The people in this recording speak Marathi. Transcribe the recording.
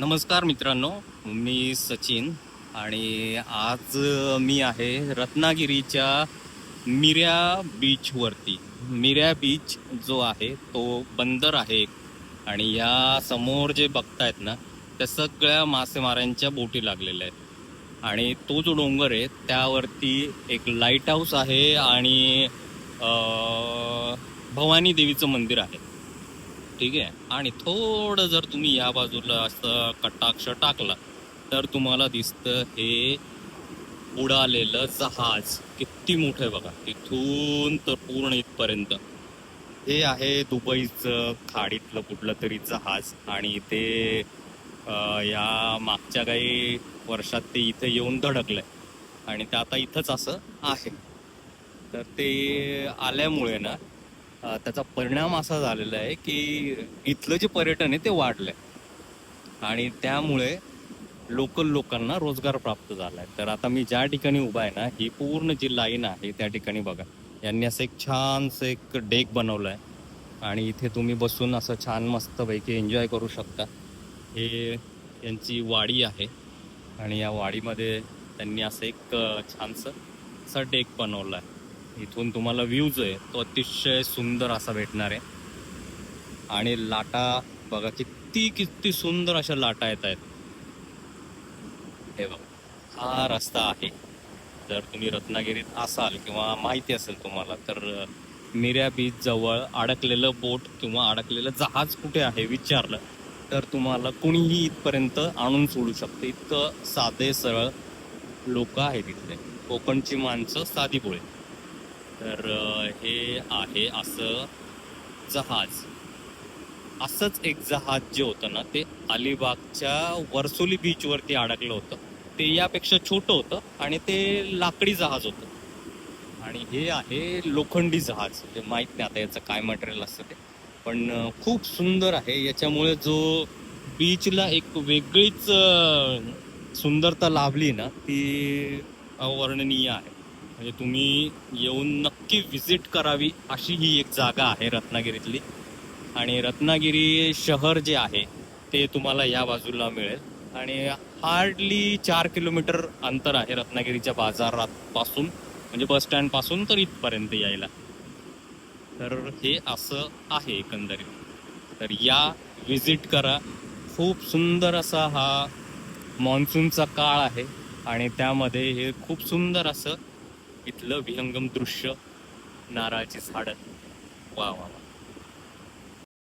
नमस्कार मित्रांनो, मी सचिन आणि आज मी आहे रत्नागिरीच्या मिऱ्या बीचवरती. मिऱ्या बीच जो आहे तो बंदर आहे आणि या समोर जे बघतायत ना त्या सगळ्या मासेमाऱ्यांच्या बोटी लागलेल्या आहेत आणि तो जो डोंगर आहे त्यावरती एक लाईट हाऊस आहे आणि भवानी देवीचं मंदिर आहे. ठीक आहे. आणि थोडं जर तुम्ही या बाजूला असं कटाक्ष टाकला तर तुम्हाला दिसतं हे उडालेलं जहाज. किती मोठं आहे बघा, इथून तर पूर्ण इथपर्यंत. हे आहे दुबईचं खाडीतलं कुठलं तरी जहाज आणि ते या मागच्या काही वर्षात ते इथे येऊन धडकलंय आणि ते आता इथंच असं आहे. तर ते आल्यामुळे ना त्याचा परिणाम असा झालेला आहे की इथलं जे पर्यटन आहे ते वाढलंय आणि त्यामुळे लोकल लोकांना रोजगार प्राप्त झालाय. तर आता मी ज्या ठिकाणी उभा आहे ना, ही पूर्ण जी लाईन आहे त्या ठिकाणी बघा, यांनी असं एक छानसं एक डेक बनवलाय आणि इथे तुम्ही बसून असं छान मस्तपैकी एन्जॉय करू शकता. हे यांची वाडी आहे आणि या वाडीमध्ये त्यांनी असं एक छानसं असा डेक बनवला आहे. इथून तुम्हाला व्ह्यू जो आहे तो अतिशय सुंदर असा भेटणार आहे आणि लाटा बघा, किती किती सुंदर अशा लाटा येत आहेत. हे बघा, हा रस्ता आहे. जर तुम्ही रत्नागिरीत असाल किंवा माहिती असेल तुम्हाला तर मिऱ्या बीच जवळ अडकलेलं बोट किंवा अडकलेलं जहाज कुठे आहे विचारलं तर तुम्हाला कुणीही इथपर्यंत आणून सोडू शकते. इतकं साधे सरळ लोक आहेत इथले, कोकणची माणसं साधी बोळे. तर हे आहे असं जहाज. असंच एक जहाज जे होतं ना ते अलिबागच्या वरसोली बीचवरती अडकलं होतं. ते यापेक्षा छोटं होतं आणि ते लाकडी जहाज होतं आणि हे आहे लोखंडी जहाज. ते माहीत नाही आता याचं काय मटेरियल असतं ते, पण खूप सुंदर आहे. याच्यामुळे जो बीचला एक वेगळीच सुंदरता लाभली ना ती अवर्णनीय आहे. म्हणजे तुम्ही येऊन नक्की व्हिजिट करावी अशी ही एक जागा आहे रत्नागिरीतली. आणि रत्नागिरी शहर जे आहे ते तुम्हाला या बाजूला मिळेल आणि हार्डली 4 किलोमीटर अंतर आहे रत्नागिरीच्या बाजारापासून, म्हणजे बस स्टँड पासून तर इथपर्यंत यायला. तर हे असं आहे एकंदरीत. तर या, व्हिजिट करा. खूप सुंदर असा हा मान्सूनचा काळ आहे आणि त्यामध्ये हे खूप सुंदर असं इथलं विहंगम दृश्य, नारळाची झाडं. वा वा.